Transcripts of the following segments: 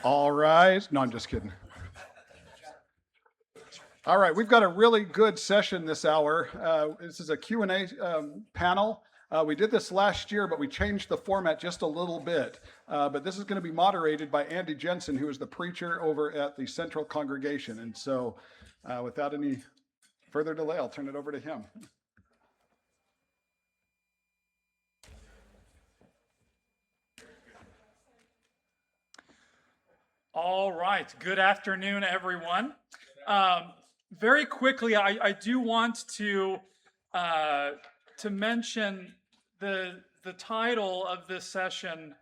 All right. No, I'm just kidding. All right, we've got a really good session this hour. This is a Q&A panel. We did this last year, but we changed the format just a little bit. But this is going to be moderated by Andy Jensen, who is the preacher over at the Central Congregation. And so without any further delay, I'll turn it over to him. All right, good afternoon, everyone. Very quickly, I do want to mention the title of this session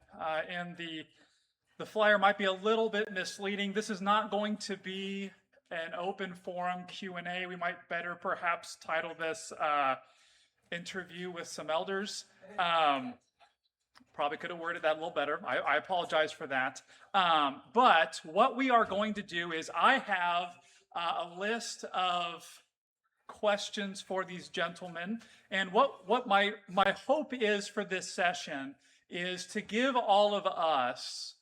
and the flyer might be a little bit misleading. This is not going to be an open forum Q&A. We might better perhaps title this interview with some elders. Probably could have worded that a little better. I apologize for that. But what we are going to do is I have a list of questions for these gentlemen. And what my hope is for this session is to give all of us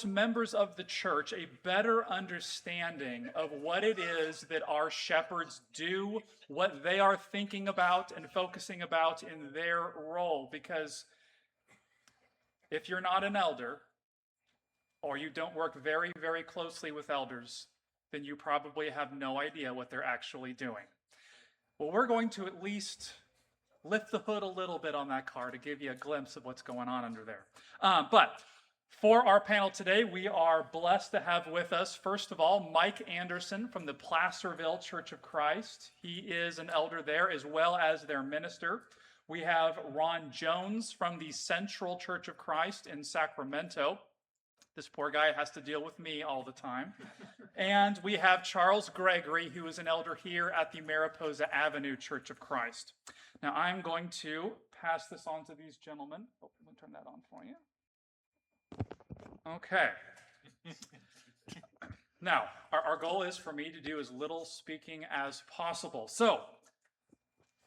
members of the church, a better understanding of what it is that our shepherds do, what they are thinking about and focusing about in their role. Because if you're not an elder, or you don't work very, very closely with elders, then you probably have no idea what they're actually doing. Well, we're going to at least lift the hood a little bit on that car to give you a glimpse of what's going on under there. But for our panel today, we are blessed to have with us, first of all, Mike Anderson from the Placerville Church of Christ. He is an elder there as well as their minister. We have Ron Jones from the Central Church of Christ in Sacramento. This poor guy has to deal with me all the time. And we have Charles Gregory, who is an elder here at the Mariposa Avenue Church of Christ. Now, I'm going to pass this on to these gentlemen. Oh, let me turn that on for you. Okay. Now, our goal is for me to do as little speaking as possible. So,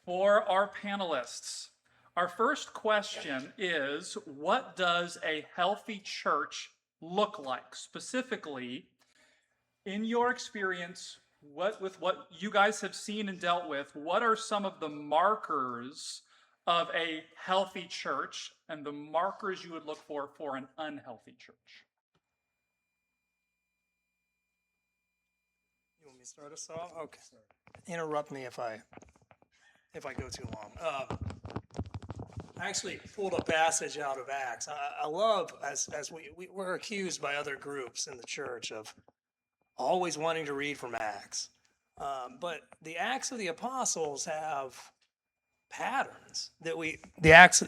for our panelists, our first question is, what does a healthy church look like? Specifically, in your experience, with what you guys have seen and dealt with, what are some of the markers of a healthy church and the markers you would look for an unhealthy church? You want me to start us off? Okay. Interrupt me if I go too long. I actually pulled a passage out of Acts. I love, as we're accused by other groups in the church of always wanting to read from Acts. But the Acts of the Apostles have patterns that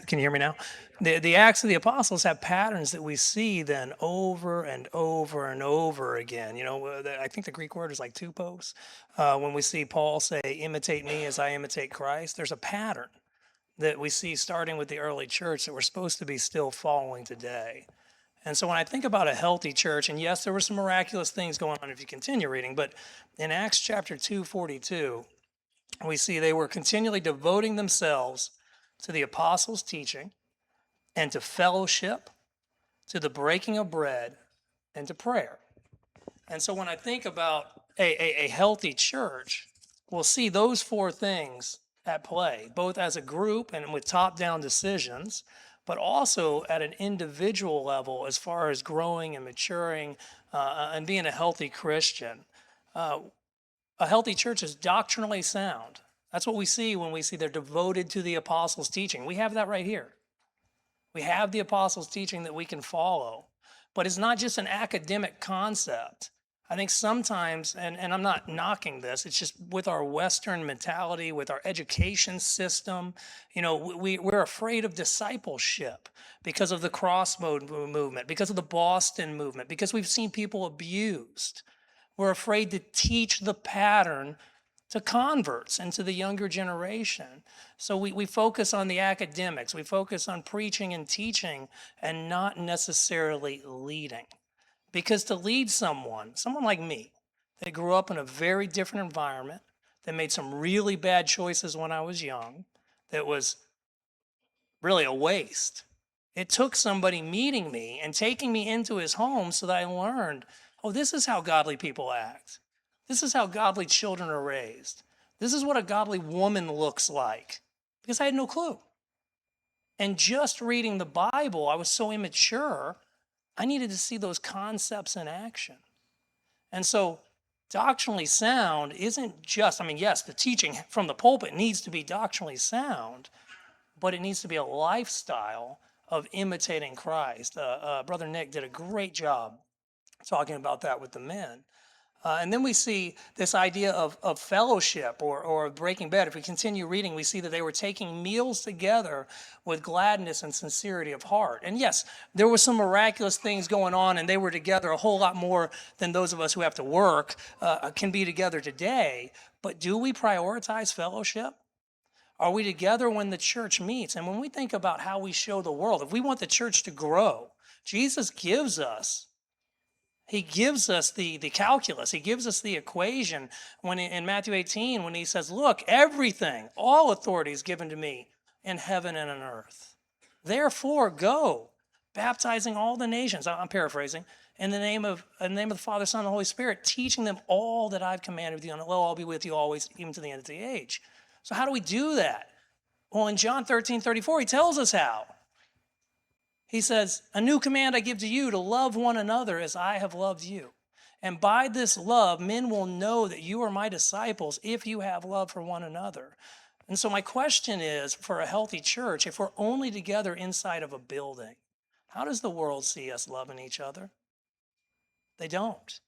can you hear me now? The Acts of the Apostles have patterns that we see then over and over and over again. You know, I think the Greek word is like tupos. When we see Paul say, imitate me as I imitate Christ, there's a pattern that we see starting with the early church that we're supposed to be still following today. And so when I think about a healthy church, and yes, there were some miraculous things going on if you continue reading, but in Acts chapter 2:42, we see they were continually devoting themselves to the apostles' teaching and to fellowship, to the breaking of bread, and to prayer. And so when I think about a healthy church, we'll see those four things at play, both as a group and with top-down decisions, but also at an individual level as far as growing and maturing and being a healthy Christian. A healthy church is doctrinally sound. That's what we see when we see they're devoted to the apostles' teaching. We have that right here. We have the apostles' teaching that we can follow. But it's not just an academic concept. I think sometimes, and I'm not knocking this, it's just with our Western mentality, with our education system, you know, we're afraid of discipleship because of the crossroad movement, because of the Boston movement, because we've seen people abused. We're afraid to teach the pattern to converts and to the younger generation. So we focus on the academics, we focus on preaching and teaching and not necessarily leading. Because to lead someone like me, that grew up in a very different environment, that made some really bad choices when I was young, that was really a waste. It took somebody meeting me and taking me into his home so that I learned, oh, this is how godly people act. This is how godly children are raised. This is what a godly woman looks like. Because I had no clue. And just reading the Bible, I was so immature, I needed to see those concepts in action. And so doctrinally sound isn't just, I mean, yes, the teaching from the pulpit needs to be doctrinally sound, but it needs to be a lifestyle of imitating Christ. Brother Nick did a great job talking about that with the men. And then we see this idea of fellowship or breaking bread. If we continue reading, we see that they were taking meals together with gladness and sincerity of heart. And yes, there were some miraculous things going on, and they were together a whole lot more than those of us who have to work can be together today. But do we prioritize fellowship? Are we together when the church meets? And when we think about how we show the world, if we want the church to grow, Jesus gives us the calculus. He gives us the equation when in Matthew 18 when he says, look, everything, all authority is given to me in heaven and on earth. Therefore, go, baptizing all the nations, I'm paraphrasing, in the name of the Father, Son, and the Holy Spirit, teaching them all that I've commanded you, and lo, I'll be with you always, even to the end of the age. So how do we do that? Well, in John 13:34, he tells us how. He says, a new command I give to you, to love one another as I have loved you. And by this love, men will know that you are my disciples if you have love for one another. And so my question is, for a healthy church, if we're only together inside of a building, how does the world see us loving each other? They don't.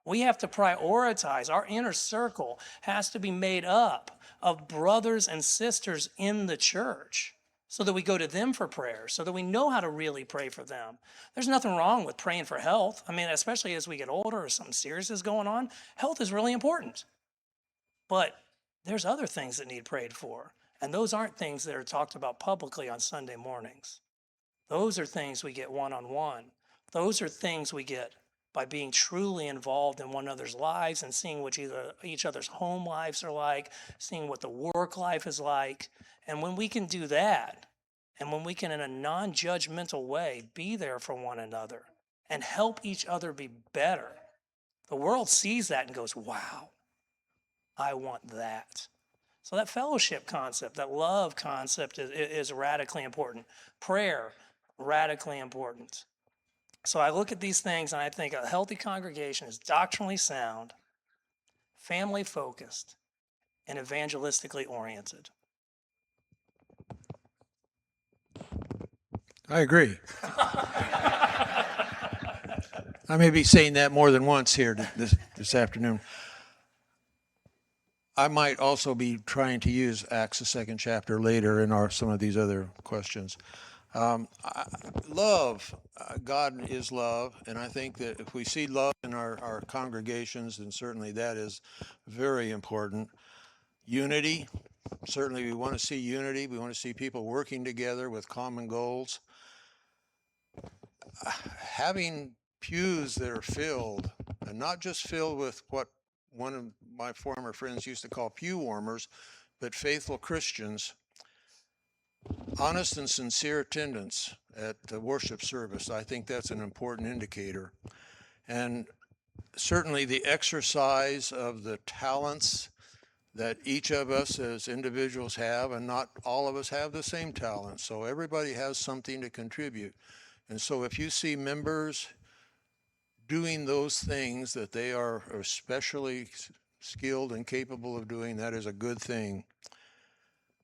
We have to prioritize. Our inner circle has to be made up of brothers and sisters in the church so that we go to them for prayer, so that we know how to really pray for them. There's nothing wrong with praying for health. I mean, especially as we get older or something serious is going on, health is really important. But there's other things that need prayed for, and those aren't things that are talked about publicly on Sunday mornings. Those are things we get one-on-one. Those are things we get by being truly involved in one another's lives and seeing what each other's home lives are like, seeing what the work life is like. And when we can do that, and when we can, in a non-judgmental way, be there for one another and help each other be better, the world sees that and goes, wow, I want that. So that fellowship concept, that love concept is radically important. Prayer, radically important. So I look at these things and I think a healthy congregation is doctrinally sound, family focused, and evangelistically oriented. I agree. I may be saying that more than once here this afternoon. I might also be trying to use Acts, the second chapter, later in some of these other questions. Love, God is love, and I think that if we see love in our congregations, then certainly that is very important. Unity, certainly we want to see unity. We want to see people working together with common goals. Having pews that are filled, and not just filled with what one of my former friends used to call pew warmers, but faithful Christians, honest and sincere attendance at the worship service, I think that's an important indicator. And certainly the exercise of the talents that each of us as individuals have, and not all of us have the same talents. So everybody has something to contribute. And so if you see members doing those things that they are especially skilled and capable of doing, that is a good thing.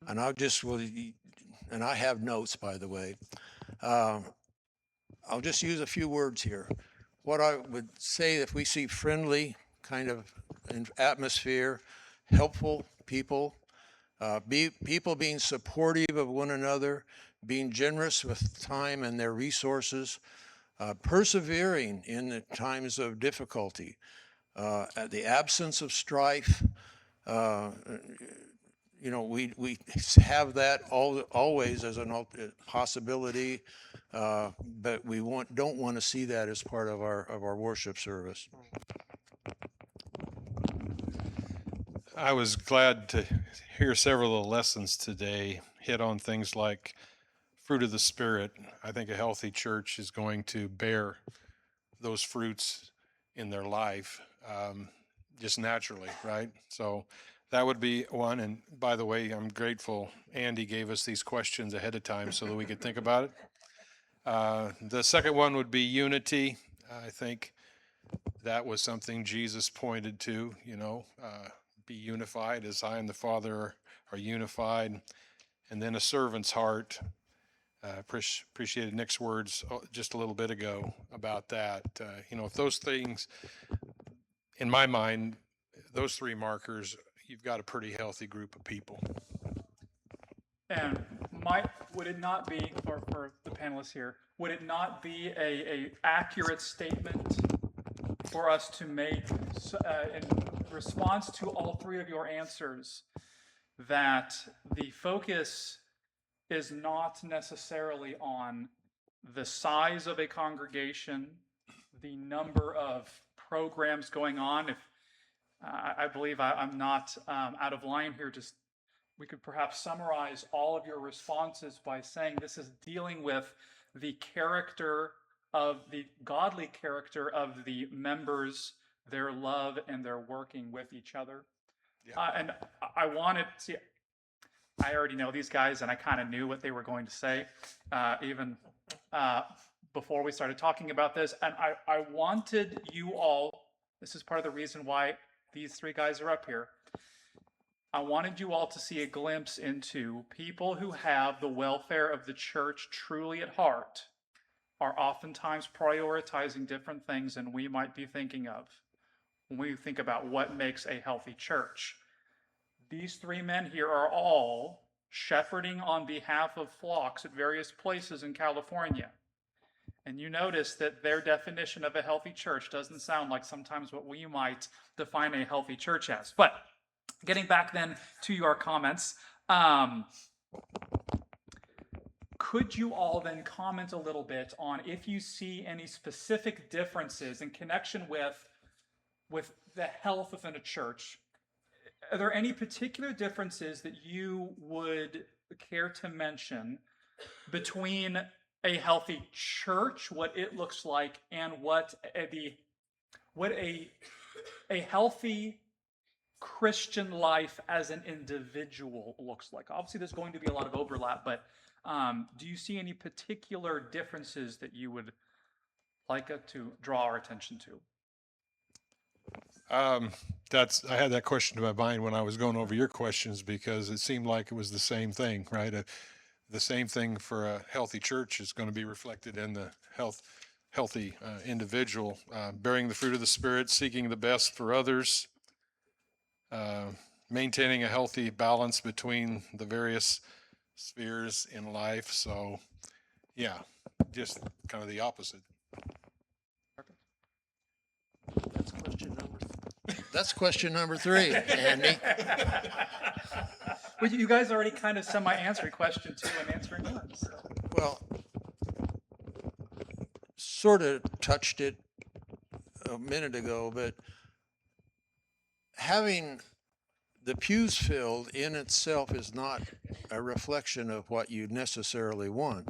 And and I have notes, by the way. I'll just use a few words here. What I would say, if we see friendly kind of atmosphere, helpful people, people being supportive of one another, being generous with time and their resources, persevering in the times of difficulty, the absence of strife. We have that always as a possibility, but we don't want to see that as part of our worship service. I was glad to hear several of the lessons today hit on things like fruit of the Spirit. I think a healthy church is going to bear those fruits in their life just naturally, right? So that would be one. And by the way, I'm grateful Andy gave us these questions ahead of time so that we could think about it. The second one would be unity. I think that was something Jesus pointed to, be unified as I and the Father are unified. And then a servant's heart. Appreciated Nick's words just a little bit ago about that. If those things, in my mind, those three markers, you've got a pretty healthy group of people. And would it not be, for the panelists here, would it not be a accurate statement for us to make in response to all three of your answers that the focus is not necessarily on the size of a congregation, the number of programs going on? If I believe I'm not out of line here, just we could perhaps summarize all of your responses by saying this is dealing with the character of the godly character of the members, their love, and their working with each other. Yeah. And I wanted to see, I already know these guys, and I kind of knew what they were going to say, even before we started talking about this. And I wanted you all, this is part of the reason why these three guys are up here. I wanted you all to see a glimpse into people who have the welfare of the church truly at heart are oftentimes prioritizing different things than we might be thinking of when we think about what makes a healthy church. These three men here are all shepherding on behalf of flocks at various places in California. And you notice that their definition of a healthy church doesn't sound like sometimes what we might define a healthy church as. But getting back then to your comments, could you all then comment a little bit on if you see any specific differences in connection with the health within a church? Are there any particular differences that you would care to mention between a healthy church, what it looks like, and what a healthy Christian life as an individual looks like? Obviously, there's going to be a lot of overlap, but do you see any particular differences that you would like to draw our attention to? I had that question in my mind when I was going over your questions because it seemed like it was the same thing, right? The same thing for a healthy church is going to be reflected in the healthy individual, bearing the fruit of the Spirit, seeking the best for others, maintaining a healthy balance between the various spheres in life. So, yeah, just kind of the opposite. That's question number 3, Andy. Well, you guys already kind of semi-answered question 2 and answering 1. So. Well, sort of touched it a minute ago, but having the pews filled in itself is not a reflection of what you necessarily want.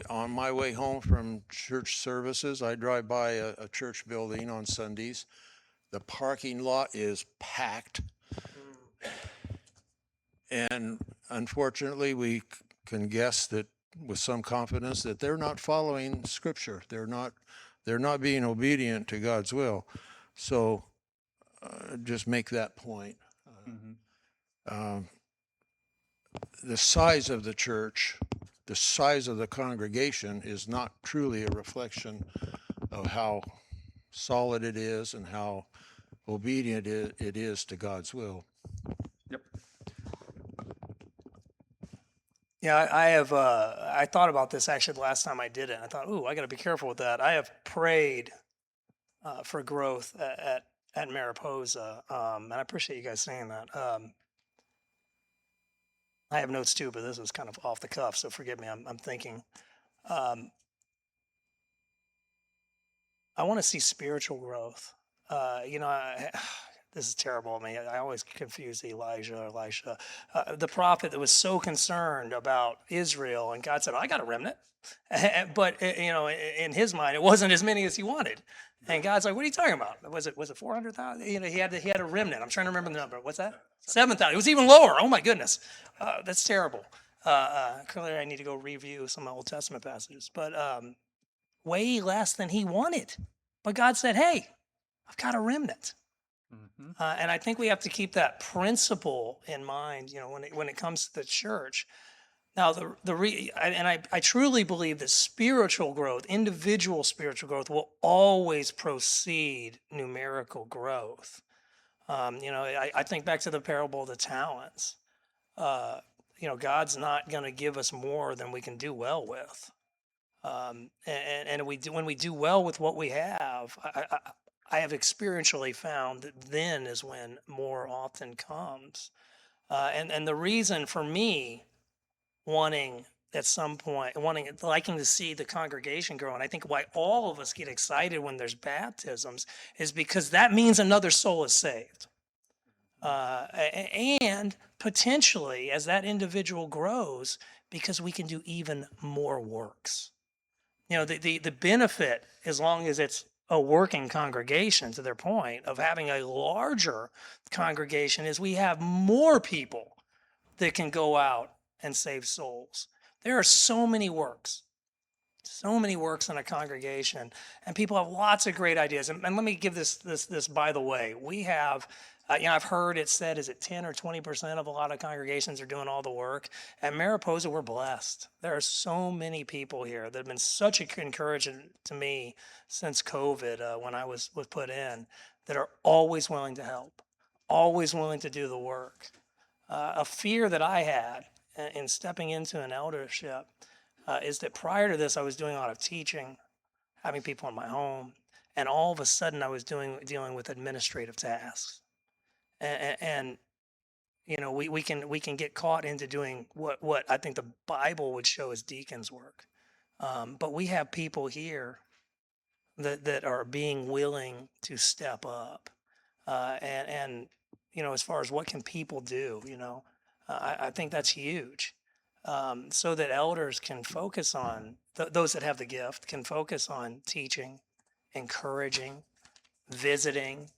On my way home from church services, I drive by a church building on Sundays. The parking lot is packed. And unfortunately, we can guess that with some confidence that they're not following Scripture. They're not being obedient to God's will. So just make that point. The size of the church, the size of the congregation is not truly a reflection of how solid it is and how obedient it is to God's will. Yep. Yeah, I have. I thought about this actually the last time I did it. I thought, ooh, I got to be careful with that. I have prayed for growth at Mariposa, and I appreciate you guys saying that. I have notes too, but this was kind of off the cuff, so forgive me. I'm thinking. I want to see spiritual growth. this is terrible. I mean, I always confuse Elijah or Elisha, the prophet that was so concerned about Israel, and God said, "I got a remnant," but in his mind, it wasn't as many as he wanted. And God's like, "What are you talking about? Was it 400,000? He had a remnant. I'm trying to remember the number. What's that? 7,000. It was even lower. Oh my goodness, that's terrible. Clearly, I need to go review some Old Testament passages, but way less than he wanted. But God said, "Hey, I've got a remnant." And I think we have to keep that principle in mind, when it comes to the church. Now, I truly believe that spiritual growth, individual spiritual growth, will always precede numerical growth. I think back to the parable of the talents. God's not going to give us more than we can do well with. And when we do well with what we have, I have experientially found that then is when more often comes. And the reason for me wanting at some point, liking to see the congregation grow, and I think why all of us get excited when there's baptisms is because that means another soul is saved. And potentially, as that individual grows, because we can do even more works. The benefit, as long as it's a working congregation, to their point, of having a larger congregation, is we have more people that can go out and save souls. There are so many works in a congregation, and people have lots of great ideas. And let me give this by the way. We have, I've heard it said, is it 10 or 20% of a lot of congregations are doing all the work? At Mariposa, we're blessed. There are so many people here that have been such an encouragement to me since COVID, when I was put in, that are always willing to help, always willing to do the work. A fear that I had in stepping into an eldership is that prior to this, I was doing a lot of teaching, having people in my home, and all of a sudden I was dealing with administrative tasks. And we can get caught into doing what I think the Bible would show as deacons work. But we have people here that are being willing to step up. And as far as what can people do, I think that's huge. So that elders can focus on, those that have the gift can focus on teaching, encouraging, visiting,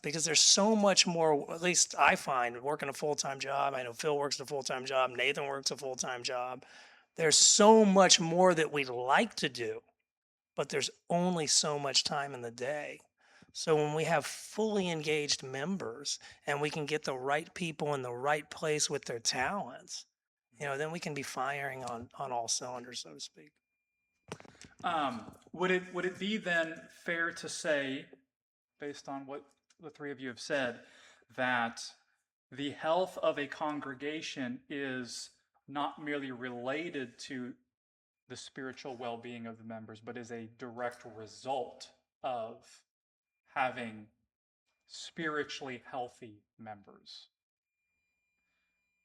because there's so much more, at least I find, working a full-time job. I know Phil works a full-time job. Nathan works a full-time job. There's so much more that we'd like to do, but there's only so much time in the day. So when we have fully engaged members and we can get the right people in the right place with their talents, then we can be firing on all cylinders, so to speak. Would it be then fair to say, based on what the three of you have said, that the health of a congregation is not merely related to the spiritual well-being of the members, but is a direct result of having spiritually healthy members?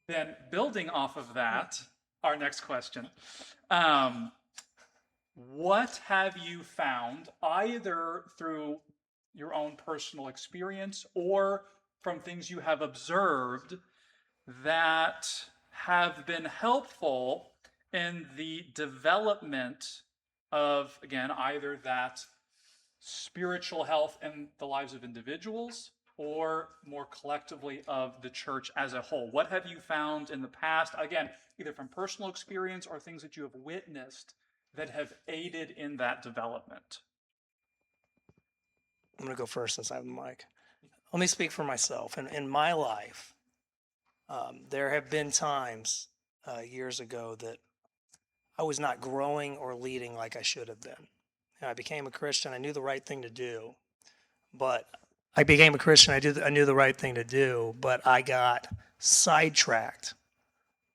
Then, building off of that, our next question. What have you found, either through your own personal experience or from things you have observed, that have been helpful in the development of, again, either that spiritual health in the lives of individuals or more collectively of the church as a whole? What have you found in the past, again, either from personal experience or things that you have witnessed, that have aided in that development? I'm going to go first since I have the mic. Let me speak for myself. In my life, there have been times years ago that I was not growing or leading like I should have been. I became a Christian. I knew the right thing to do, but I became a Christian. I knew the right thing to do, but I got sidetracked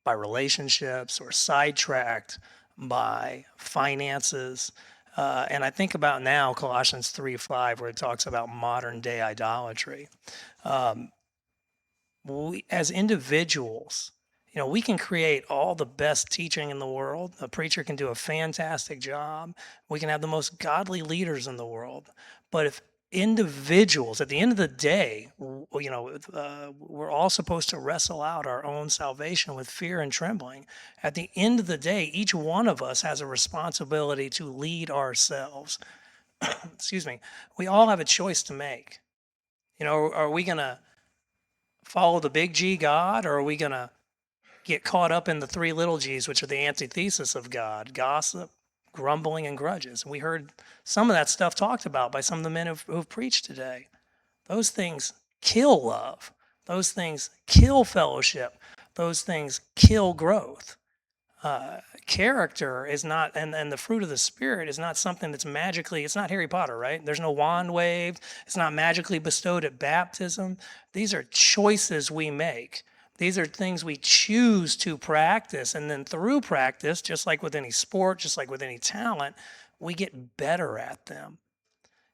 by relationships or sidetracked by finances. And I think about now Colossians 3:5, where it talks about modern day idolatry. We, as individuals, we can create all the best teaching in the world. A preacher can do a fantastic job. We can have the most godly leaders in the world. But if individuals, at the end of the day, we're all supposed to wrestle out our own salvation with fear and trembling. At the end of the day, each one of us has a responsibility to lead ourselves. Excuse me. We all have a choice to make. Are we going to follow the big G God, or are we going to get caught up in the three little G's, which are the antithesis of God: gossip, grumbling, and grudges? And we heard some of that stuff talked about by some of the men who've preached today. Those things kill love. Those things kill fellowship. Those things kill growth. Character is not, and the fruit of the Spirit is not something that's magically, it's not Harry Potter, right? There's no wand waved. It's not magically bestowed at baptism. These are choices we make. These are things we choose to practice. And then through practice, just like with any sport, just like with any talent, we get better at them.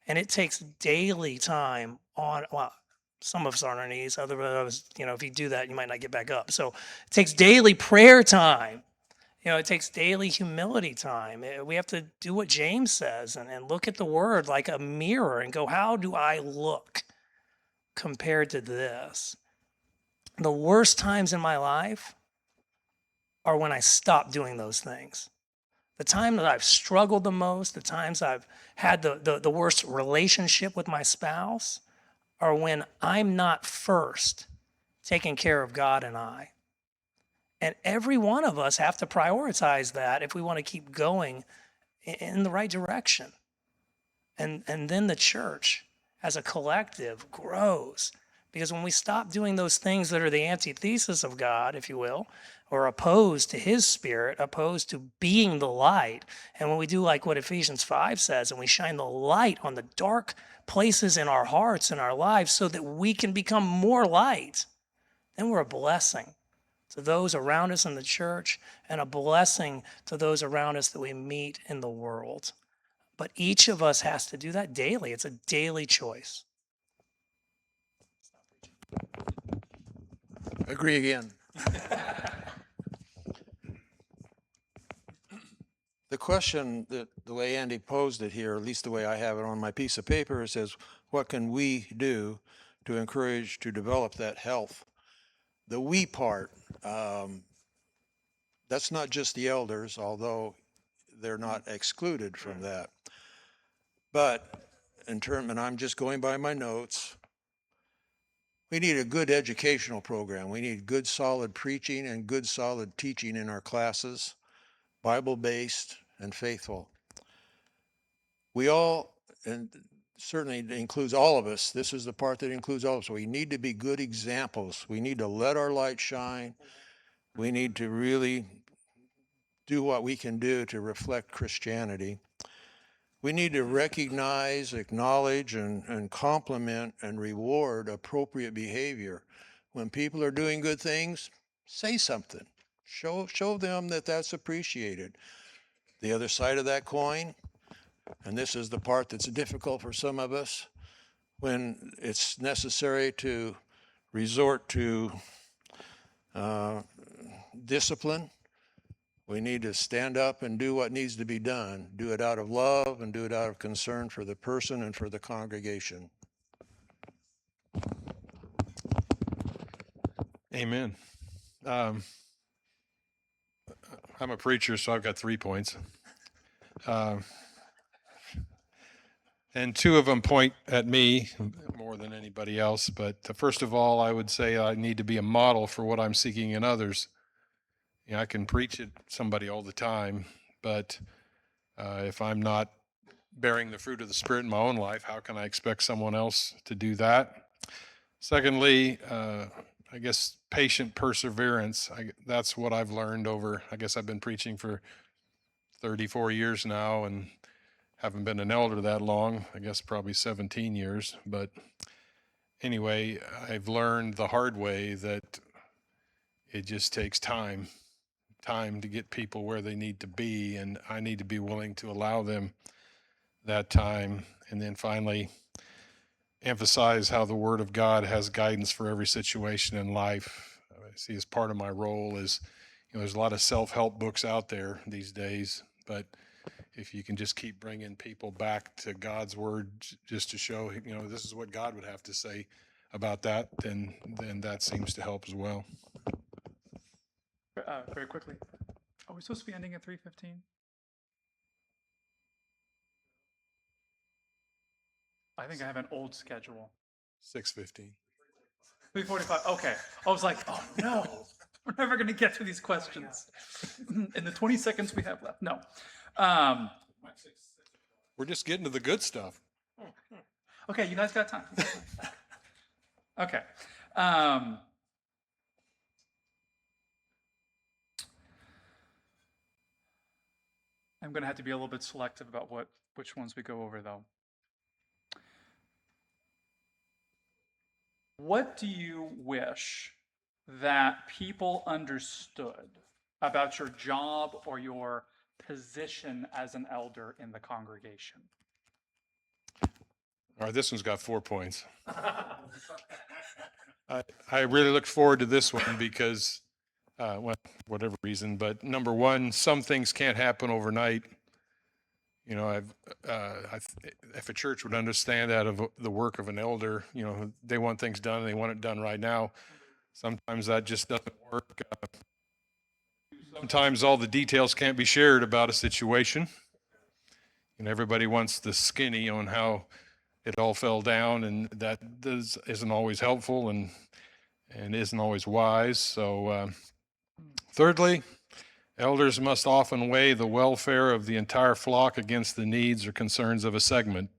And it takes daily time well, some of us are on our knees. Other of us, if you do that, you might not get back up. So it takes daily prayer time. It takes daily humility time. We have to do what James says and look at the word like a mirror and go, how do I look compared to this? The worst times in my life are when I stop doing those things. The time that I've struggled the most, the times I've had the worst relationship with my spouse, are when I'm not first taking care of God and I. And every one of us have to prioritize that if we want to keep going in the right direction. And then the church as a collective grows. Because when we stop doing those things that are the antithesis of God, if you will, or opposed to his Spirit, opposed to being the light, and when we do like what Ephesians 5 says, and we shine the light on the dark places in our hearts and our lives so that we can become more light, then we're a blessing to those around us in the church and a blessing to those around us that we meet in the world. But each of us has to do that daily. It's a daily choice. Agree again. The question that the way Andy posed it here, at least the way I have it on my piece of paper, it says, what can we do to encourage, to develop that health? The we part, that's not just the elders, although they're not excluded from that. But and I'm just going by my notes, we need a good educational program. We need good solid preaching and good solid teaching in our classes, Bible-based and faithful. We all, and certainly it includes all of us, this is the part that includes all of us. We need to be good examples. We need to let our light shine. We need to really do what we can do to reflect Christianity. We need to recognize, acknowledge, and compliment and reward appropriate behavior. When people are doing good things, say something. Show them that that's appreciated. The other side of that coin, and this is the part that's difficult for some of us, when it's necessary to resort to discipline, we need to stand up and do what needs to be done. Do it out of love and do it out of concern for the person and for the congregation. Amen. I'm a preacher, so I've got 3 points. And 2 of them point at me more than anybody else. But first of all, I would say I need to be a model for what I'm seeking in others. I can preach at somebody all the time, but if I'm not bearing the fruit of the Spirit in my own life, how can I expect someone else to do that? Secondly, I guess patient perseverance. That's what I've learned over, I guess I've been preaching for 34 years now and haven't been an elder that long, I guess probably 17 years. But anyway, I've learned the hard way that it just takes time to get people where they need to be, and I need to be willing to allow them that time. And then finally, emphasize how the Word of God has guidance for every situation in life. I see as part of my role is, there's a lot of self-help books out there these days, but if you can just keep bringing people back to God's word, just to show, this is what God would have to say about that, then that seems to help as well. Very quickly. Are we supposed to be ending at 3:15? I think I have an old schedule. 6:15. 3:45. Okay. I was like, oh no, we're never going to get to these questions in the 20 seconds we have left. No. We're just getting to the good stuff. Okay, you guys got time. Okay. I'm going to have to be a little bit selective about which ones we go over, though. What do you wish that people understood about your job or your position as an elder in the congregation? All right, this one's got 4 points. I really look forward to this one because, whatever reason, but number one, some things can't happen overnight. If a church would understand that of the work of an elder, they want things done and they want it done right now. Sometimes that just doesn't work. Sometimes all the details can't be shared about a situation. And everybody wants the skinny on how it all fell down, and that isn't always helpful and isn't always wise. So, thirdly, elders must often weigh the welfare of the entire flock against the needs or concerns of a segment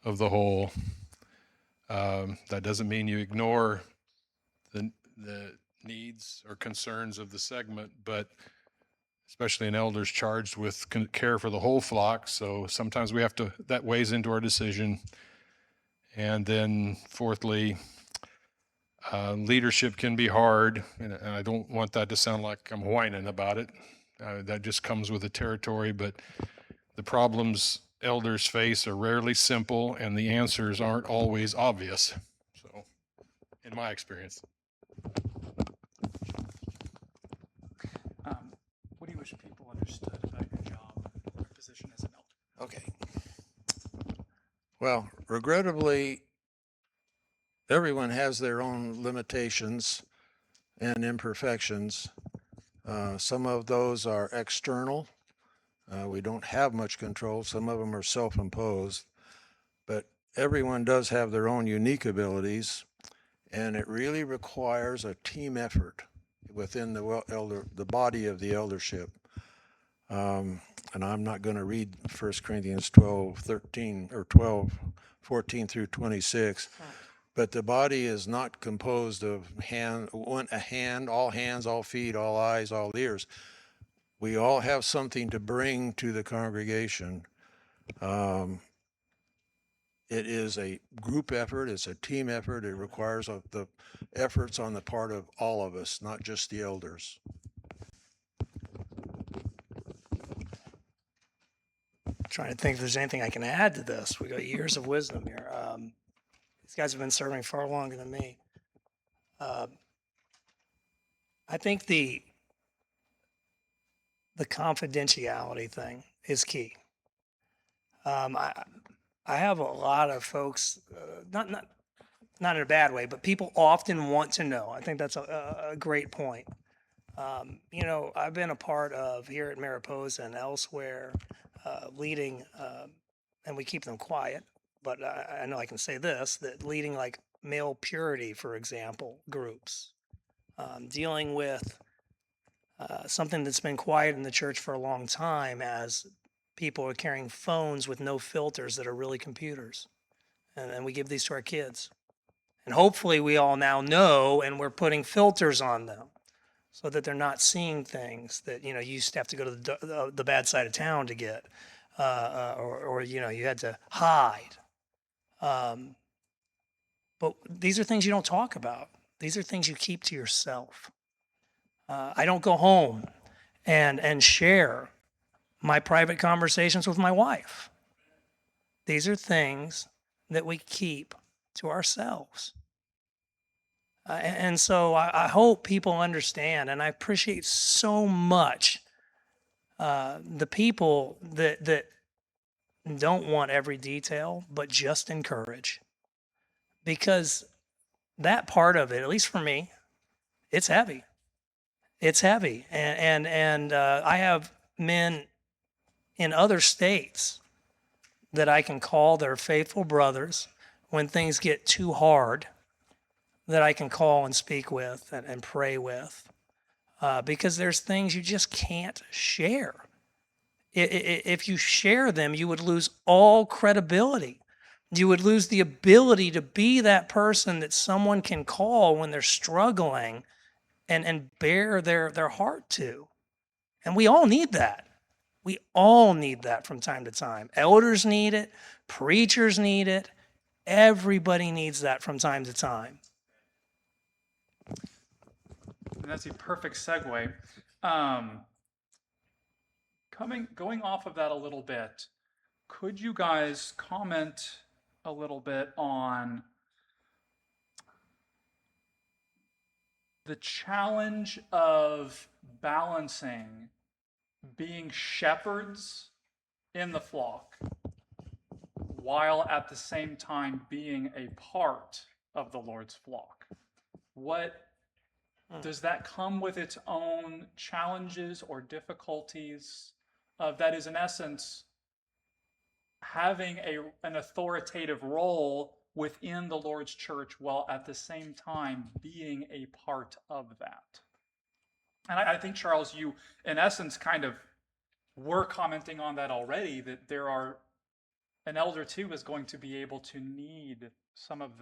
of the whole. That doesn't mean you ignore the needs or concerns of the segment, but especially an elder's charged with care for the whole flock. So sometimes that weighs into our decision. And then fourthly, leadership can be hard, and I don't want that to sound like I'm whining about it. That just comes with the territory, but the problems elders face are rarely simple, and the answers aren't always obvious. So, in my experience. What do you wish people understood about your job or position as an elder? Okay. Well, regrettably, everyone has their own limitations and imperfections. Some of those are external. We don't have much control. Some of them are self-imposed. But everyone does have their own unique abilities, and it really requires a team effort within the body of the eldership. And I'm not going to read 1 Corinthians 12:13 or 12:14 through 26, but the body is not composed of all hands, all feet, all eyes, all ears. We all have something to bring to the congregation. It is a group effort. It's a team effort. It requires the efforts on the part of all of us, not just the elders. Trying to think if there's anything I can add to this. We got years of wisdom here. These guys have been serving far longer than me. I think the confidentiality thing is key. I have a lot of folks, not in a bad way, but people often want to know. I think that's a great point. I've been a part of here at Mariposa and elsewhere, leading, and we keep them quiet, but I know I can say this, that leading like male purity, for example, groups, dealing with something that's been quiet in the church for a long time, as people are carrying phones with no filters that are really computers. And we give these to our kids. And hopefully we all now know, and we're putting filters on them so that they're not seeing things that, you used to have to go to the bad side of town to get, or you had to hide. But these are things you don't talk about. These are things you keep to yourself. I don't go home and share my private conversations with my wife. These are things that we keep to ourselves. And so I hope people understand, and I appreciate so much the people that don't want every detail, but just encourage. Because that part of it, at least for me, it's heavy. It's heavy. And I have men in other states that I can call their faithful brothers when things get too hard, that I can call and speak with and pray with. Because there's things you just can't share. If you share them, you would lose all credibility. You would lose the ability to be that person that someone can call when they're struggling and bare their heart to. And we all need that. We all need that from time to time. Elders need it, preachers need it, everybody needs that from time to time. And that's a perfect segue. Going off of that a little bit, could you guys comment a little bit on the challenge of balancing being shepherds in the flock while at the same time being a part of the Lord's flock? What does that come with its own challenges or difficulties? That is, in essence, having an authoritative role within the Lord's church while at the same time being a part of that. And I think, Charles, you, in essence, kind of were commenting on that already, that an elder too is going to be able to need some of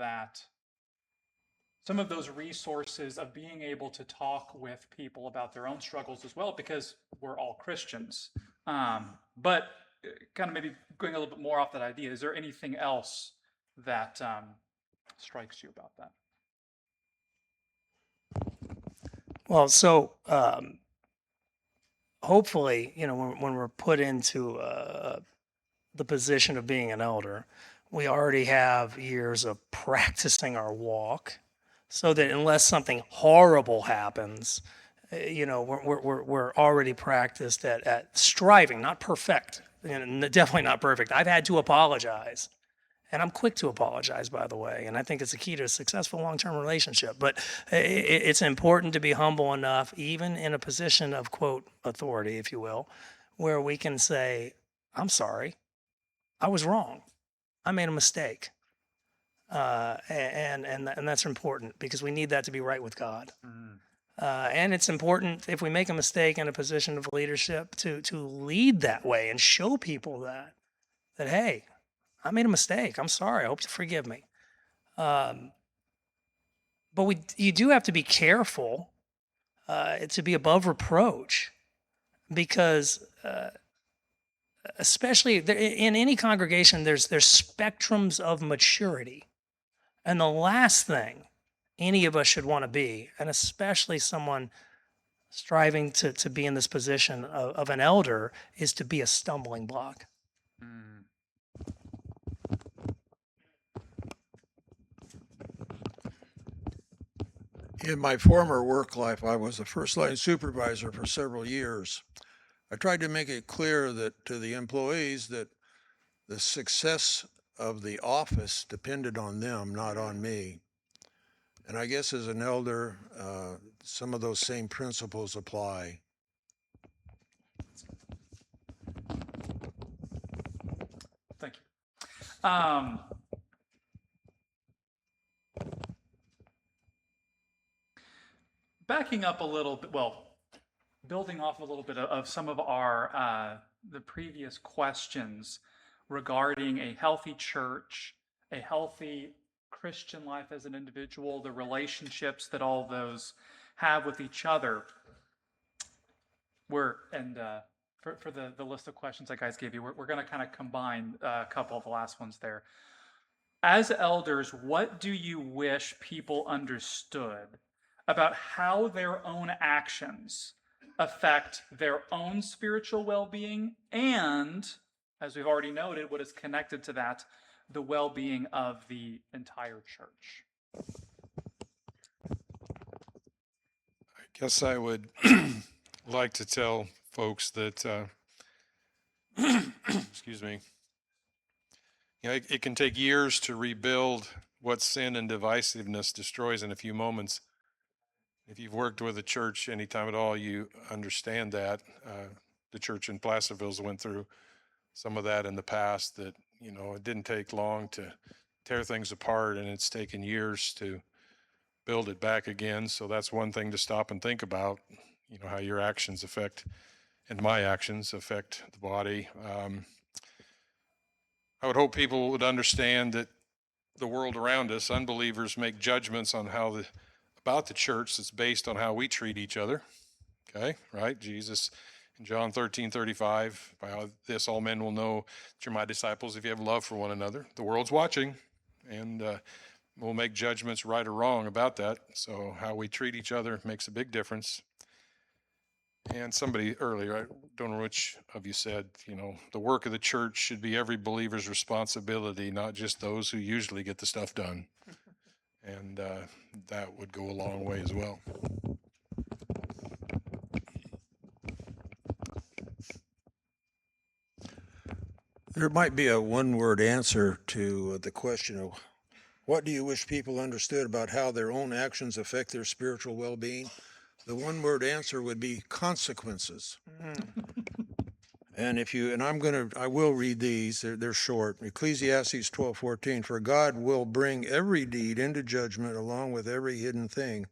those resources of being able to talk with people about their own struggles as well, because we're all Christians. But kind of maybe going a little bit more off that idea, is there anything else that strikes you about that? Well, so hopefully, when we're put into the position of being an elder, we already have years of practicing our walk, so that unless something horrible happens, we're already practiced at striving, not perfect, definitely not perfect. I've had to apologize. And I'm quick to apologize, by the way. And I think it's the key to a successful long-term relationship. But it's important to be humble enough, even in a position of, quote, authority, if you will, where we can say, I'm sorry, I was wrong. I made a mistake. And that's important, because we need that to be right with God. And it's important, if we make a mistake in a position of leadership, to lead that way and show people that hey, I made a mistake. I'm sorry. I hope you forgive me. But you do have to be careful to be above reproach, because especially in any congregation, there's spectrums of maturity. And the last thing any of us should want to be, and especially someone striving to be in this position of an elder, is to be a stumbling block. In my former work life, I was a first line supervisor for several years. I tried to make it clear that to the employees that the success of the office depended on them, not on me. And I guess as an elder, some of those same principles apply. Thank you. Backing up a little bit, well, building off a little bit of some of the previous questions regarding a healthy church, a healthy Christian life as an individual, the relationships that all those have with each other. For the list of questions I guys gave you, we're going to kind of combine a couple of the last ones there. As elders, what do you wish people understood about how their own actions affect their own spiritual well-being and, as we've already noted, what is connected to that, the well-being of the entire church? I guess I would like to tell folks that, excuse me, it can take years to rebuild what sin and divisiveness destroys in a few moments. If you've worked with a church any time at all, you understand that. The church in Placerville's went through some of that in the past, that, it didn't take long to tear things apart, and it's taken years to build it back again. So that's one thing to stop and think about, how your actions affect, and my actions affect the body. I would hope people would understand that the world around us, unbelievers make judgments on about the church that's based on how we treat each other. Okay, right? Jesus in John 13:35, by this all men will know that you're my disciples if you have love for one another. The world's watching, and we'll make judgments right or wrong about that. So how we treat each other makes a big difference. And somebody earlier, I don't know which of you said, the work of the church should be every believer's responsibility, not just those who usually get the stuff done. And that would go a long way as well. There might be a one-word answer to the question of what do you wish people understood about how their own actions affect their spiritual well-being? The one-word answer would be consequences. And I will read these, they're short. Ecclesiastes 12:14, for God will bring every deed into judgment along with every hidden thing,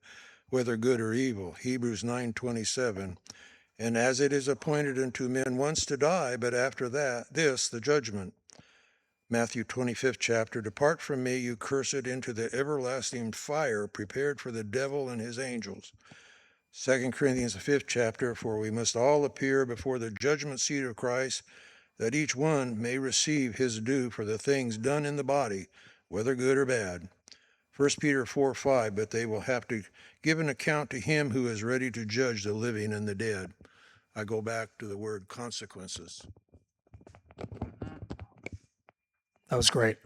whether good or evil. Hebrews 9:27, and as it is appointed unto men once to die, but after this, the judgment. Matthew 25th chapter, depart from me, you cursed, into the everlasting fire prepared for the devil and his angels. 2 Corinthians the 5th chapter, for we must all appear before the judgment seat of Christ, that each one may receive his due for the things done in the body, whether good or bad. 1 Peter 4:5, but they will have to give an account to him who is ready to judge the living and the dead. I go back to the word consequences. That was great.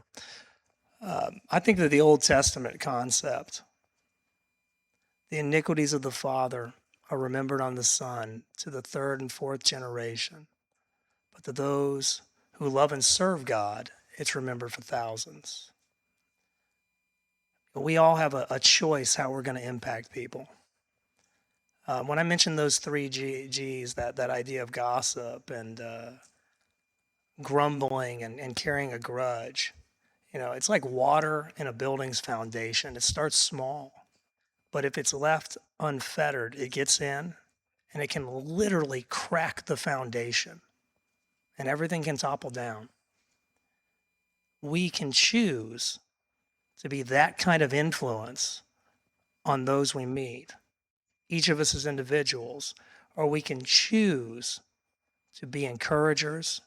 I think that the Old Testament concept, the iniquities of the father are remembered on the son to the third and fourth generation. But to those who love and serve God, it's remembered for thousands. We all have a choice how we're going to impact people. When I mentioned those three G's, that idea of gossip and grumbling and carrying a grudge, it's like water in a building's foundation. It starts small, but if it's left unfettered, it gets in and it can literally crack the foundation and everything can topple down. We can choose to be that kind of influence on those we meet, each of us as individuals, or we can choose to be encouragers,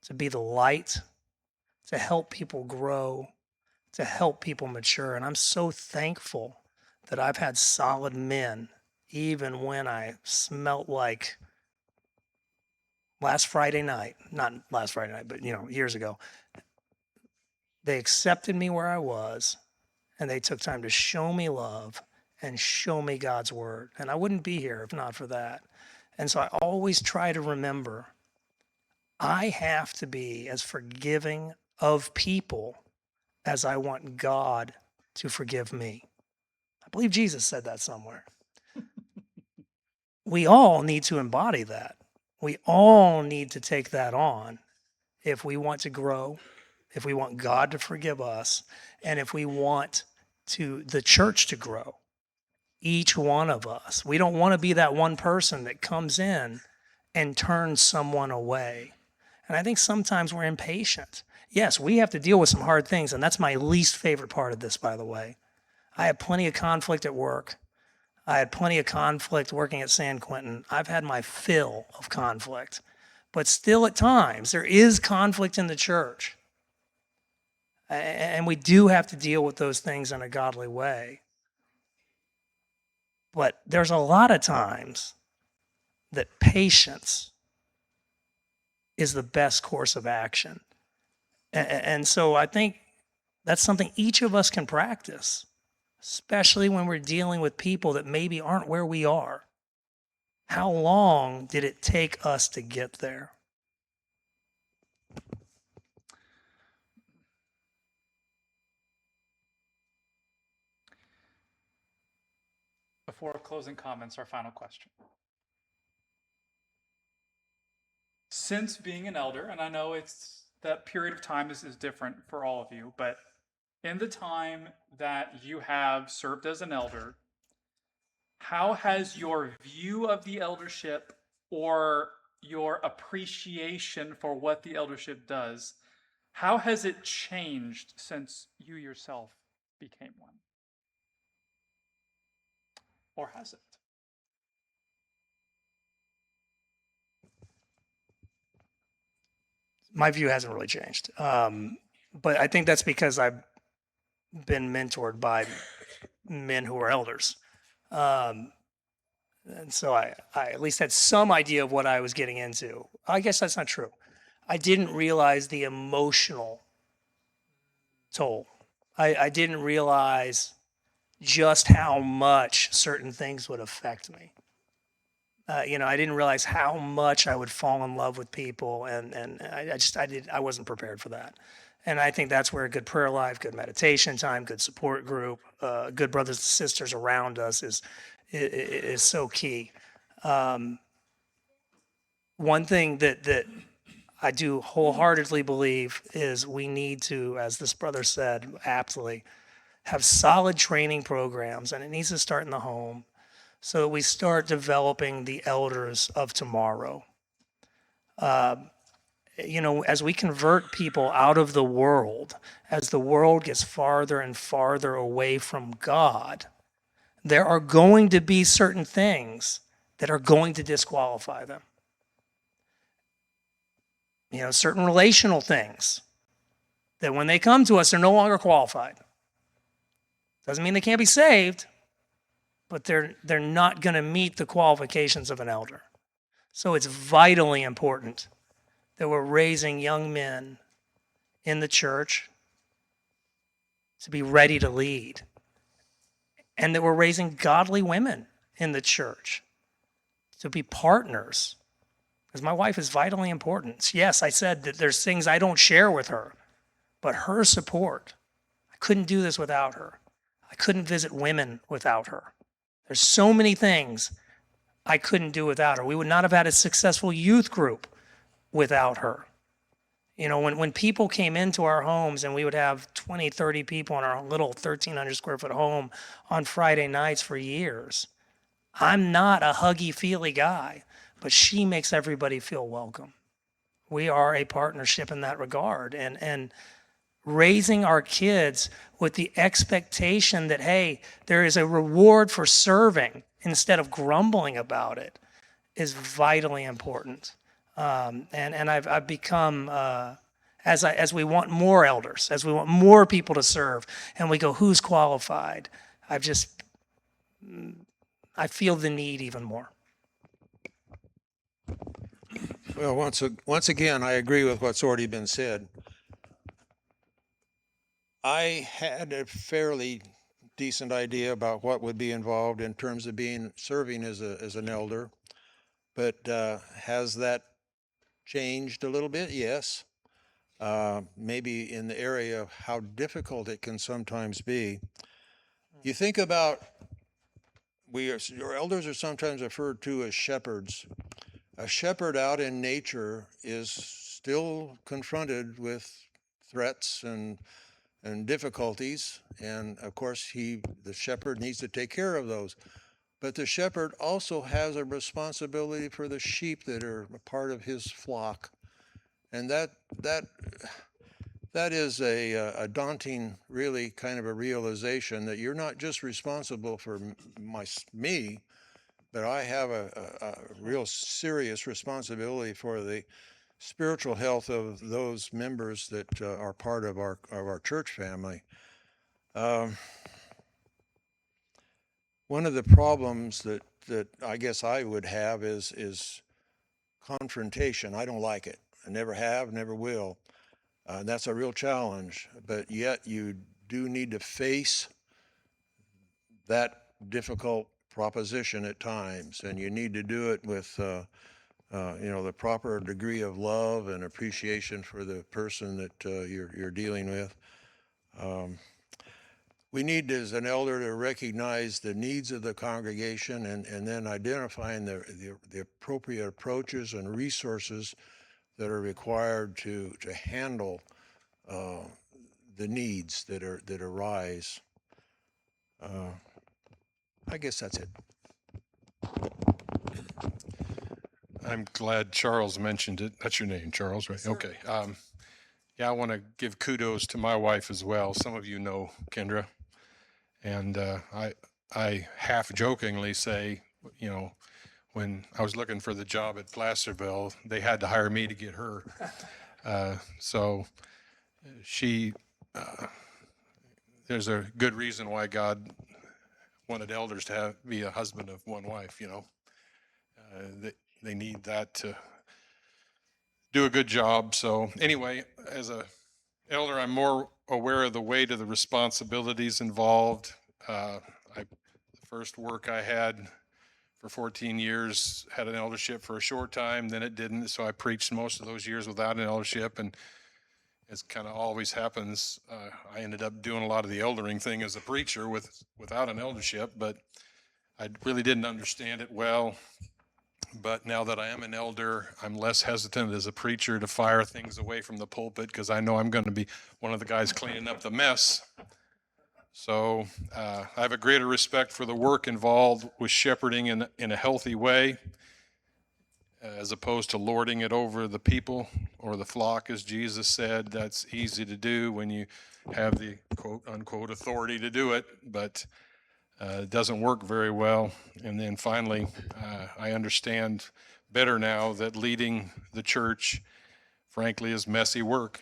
to be the light, to help people grow, to help people mature. And I'm so thankful that I've had solid men, even when I smelt like last Friday night, not last Friday night, but years ago. They accepted me where I was, and they took time to show me love and show me God's word. And I wouldn't be here if not for that. And so I always try to remember, I have to be as forgiving of people as I want God to forgive me. I believe Jesus said that somewhere. We all need to embody that. We all need to take that on if we want to grow, if we want God to forgive us, and if we want the church to grow. Each one of us. We don't want to be that one person that comes in and turns someone away. And I think sometimes we're impatient. Yes, we have to deal with some hard things, and that's my least favorite part of this, by the way. I have plenty of conflict at work. I had plenty of conflict working at San Quentin. I've had my fill of conflict. But still at times, there is conflict in the church. And we do have to deal with those things in a godly way. But there's a lot of times that patience is the best course of action. And so I think that's something each of us can practice, especially when we're dealing with people that maybe aren't where we are. How long did it take us to get there? Before closing comments, our final question. Since being an elder, and I know it's that period of time is different for all of you, but in the time that you have served as an elder, how has your view of the eldership or your appreciation for what the eldership does, how has it changed since you yourself became one? Or has it? My view hasn't really changed. But I think that's because I've been mentored by men who are elders. And so I at least had some idea of what I was getting into. I guess that's not true. I didn't realize the emotional toll. I didn't realize just how much certain things would affect me. I didn't realize how much I would fall in love with people, and I wasn't prepared for that. And I think that's where a good prayer life, good meditation time, good support group, good brothers and sisters around us is so key. One thing that I do wholeheartedly believe is we need to, as this brother said aptly, have solid training programs, and it needs to start in the home so that we start developing the elders of tomorrow. As we convert people out of the world, as the world gets farther and farther away from God, there are going to be certain things that are going to disqualify them. Certain relational things that when they come to us, they're no longer qualified. Doesn't mean they can't be saved, but they're not going to meet the qualifications of an elder. So it's vitally important that we're raising young men in the church to be ready to lead, and that we're raising godly women in the church to be partners. Because my wife is vitally important. Yes, I said that there's things I don't share with her, but her support, I couldn't do this without her. I couldn't visit women without her. There's so many things I couldn't do without her. We would not have had a successful youth group without her. When people came into our homes and we would have 20, 30 people in our little 1,300 square foot home on Friday nights for years, I'm not a huggy-feely guy, but she makes everybody feel welcome. We are a partnership in that regard. And raising our kids with the expectation that, hey, there is a reward for serving instead of grumbling about it is vitally important. And I've become, as we want more elders, as we want more people to serve, and we go, who's qualified? I feel the need even more. Well, once again, I agree with what's already been said. I had a fairly decent idea about what would be involved in terms of serving as an elder, but has that changed a little bit? Yes. Maybe in the area of how difficult it can sometimes be. You think about your elders are sometimes referred to as shepherds. A shepherd out in nature is still confronted with threats and difficulties, and of course the shepherd needs to take care of those. But the shepherd also has a responsibility for the sheep that are a part of his flock, and that is a daunting, really kind of a realization that you're not just responsible for me, but I have a real serious responsibility for the spiritual health of those members that are part of our church family. One of the problems that I guess I would have is confrontation. I don't like it. I never have, never will. That's a real challenge, but yet you do need to face that difficult proposition at times, and you need to do it with, the proper degree of love and appreciation for the person that you're dealing with. We need, as an elder, to recognize the needs of the congregation and then identifying the appropriate approaches and resources that are required to handle the needs that arise. I guess that's it. I'm glad Charles mentioned it. That's your name, Charles, right? Okay. Yeah, I want to give kudos to my wife as well. Some of you know Kendra, and I half jokingly say, when I was looking for the job at Placerville, they had to hire me to get her. So she, there's a good reason why God wanted elders to be a husband of one wife. They need that to do a good job. So anyway, as a elder, I'm more aware of the weight of the responsibilities involved. The first work I had for 14 years had an eldership for a short time, then it didn't. So I preached most of those years without an eldership, and as kind of always happens, I ended up doing a lot of the eldering thing as a preacher without an eldership, but I really didn't understand it well. But now that I am an elder, I'm less hesitant as a preacher to fire things away from the pulpit because I know I'm going to be one of the guys cleaning up the mess. So I have a greater respect for the work involved with shepherding in a healthy way, as opposed to lording it over the people or the flock, as Jesus said. That's easy to do when you have the quote unquote authority to do it, but it doesn't work very well. And then finally, I understand better now that leading the church, frankly, is messy work.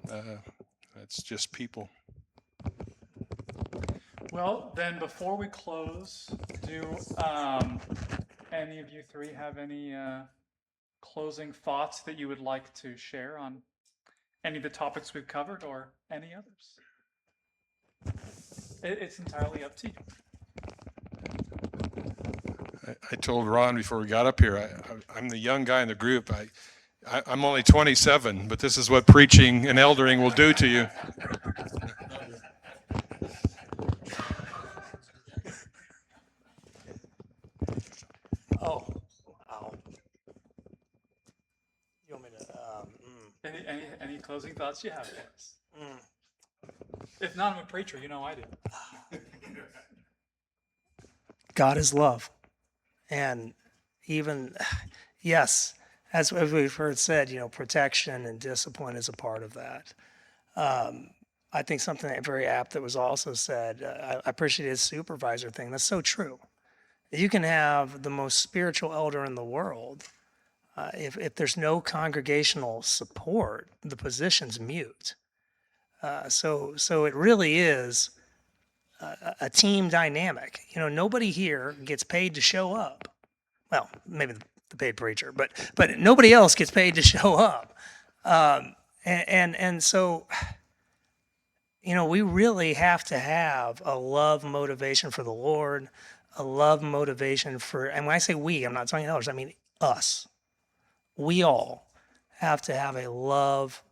That's just people. Well, then before we close, do any of you three have any closing thoughts that you would like to share on any of the topics we've covered or any others? It's entirely up to you. I told Ron before we got up here, I'm the young guy in the group. I'm only 27, but this is what preaching and eldering will do to you. Oh, wow. You want me to, Any closing thoughts you have for us? If not, I'm a preacher. You know I do. God is love. And even, yes, as we've heard said, protection and discipline is a part of that. I think something very apt that was also said, I appreciate his supervisor thing. That's so true. You can have the most spiritual elder in the world. If there's no congregational support, the position's mute. So it really is a team dynamic. Nobody here gets paid to show up. Well, maybe the paid preacher, but nobody else gets paid to show up. And so, we really have to have a love motivation for the Lord, a love motivation for, and when I say we, I'm not talking others, I mean us. We all have to have a love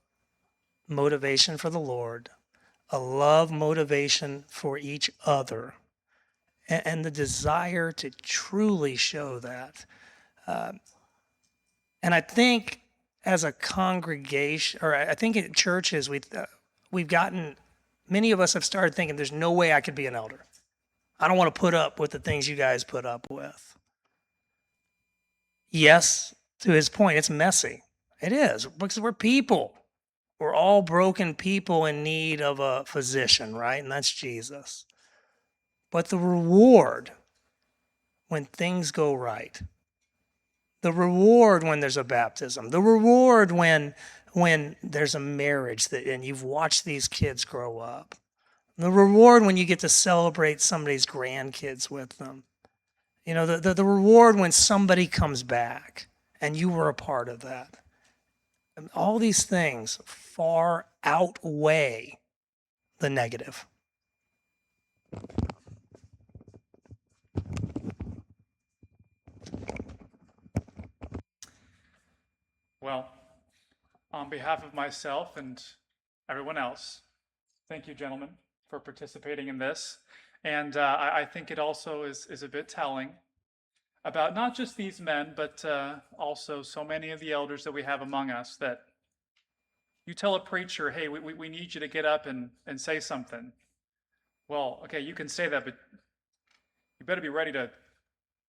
motivation for the Lord, a love motivation for each other, and the desire to truly show that. And I think as a congregation, or I think in churches, we've gotten, many of us have started thinking there's no way I could be an elder. I don't want to put up with the things you guys put up with. Yes, to his point, it's messy. It is, because we're people. We're all broken people in need of a physician, right? And that's Jesus. But the reward when things go right, the reward when there's a baptism, the reward when there's a marriage and you've watched these kids grow up, the reward when you get to celebrate somebody's grandkids with them, the reward when somebody comes back and you were a part of that. And all these things far outweigh the negative. Well, on behalf of myself and everyone else, thank you, gentlemen, for participating in this. And I think it also is a bit telling about not just these men, but also so many of the elders that we have among us, that you tell a preacher, hey, we need you to get up and say something. Well, okay, you can say that, but you better be ready to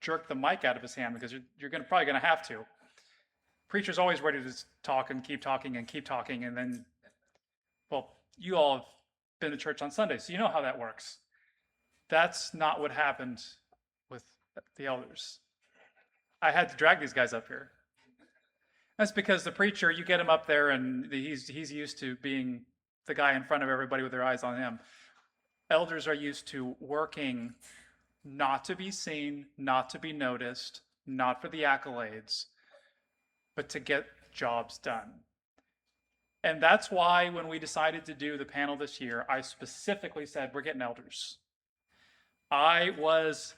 jerk the mic out of his hand, because you're probably going to have to. Preacher's always ready to talk and keep talking and keep talking. And then, well, you all have been to church on Sunday, so you know how that works. That's not what happened with the elders. I had to drag these guys up here. That's because the preacher, you get him up there and he's used to being the guy in front of everybody with their eyes on him. Elders are used to working not to be seen, not to be noticed, not for the accolades, but to get jobs done. And that's why when we decided to do the panel this year, I specifically said, we're getting elders. I was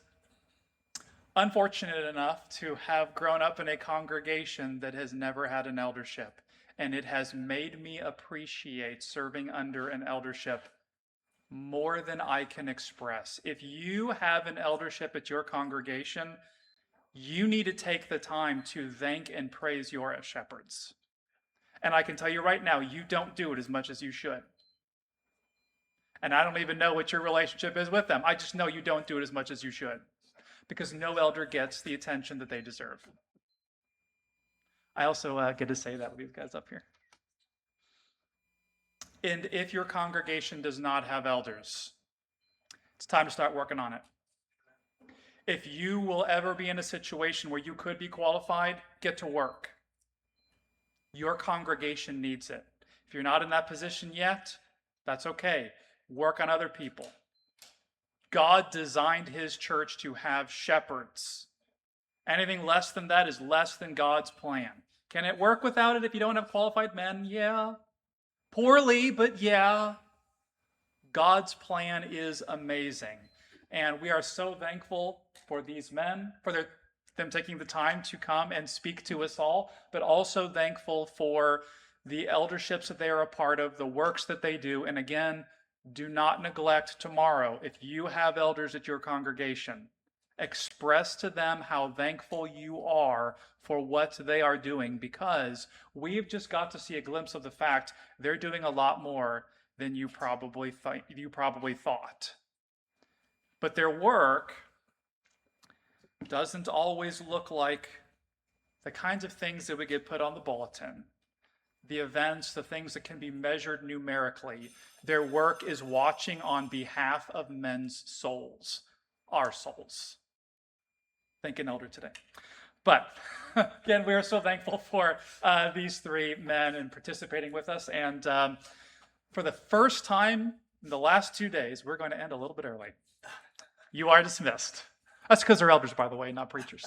unfortunate enough to have grown up in a congregation that has never had an eldership, and it has made me appreciate serving under an eldership more than I can express. If you have an eldership at your congregation, you need to take the time to thank and praise your shepherds. And I can tell you right now, you don't do it as much as you should. And I don't even know what your relationship is with them. I just know you don't do it as much as you should, because no elder gets the attention that they deserve. I also get to say that with these guys up here. And if your congregation does not have elders, it's time to start working on it. If you will ever be in a situation where you could be qualified, get to work. Your congregation needs it. If you're not in that position yet, that's okay. Work on other people. God designed his church to have shepherds. Anything less than that is less than God's plan. Can it work without it if you don't have qualified men? Yeah. Poorly, but yeah. God's plan is amazing. And we are so thankful for these men, for them taking the time to come and speak to us all, but also thankful for the elderships that they are a part of, the works that they do. And again, do not neglect tomorrow. If you have elders at your congregation, express to them how thankful you are for what they are doing, because we've just got to see a glimpse of the fact they're doing a lot more than you probably thought. But their work doesn't always look like the kinds of things that would get put on the bulletin, the events, the things that can be measured numerically. Their work is watching on behalf of men's souls, our souls. Thank an elder today. But again, we are so thankful for these three men and participating with us. And for the first time in the last 2 days, we're going to end a little bit early. You are dismissed. That's because they're elders, by the way, not preachers.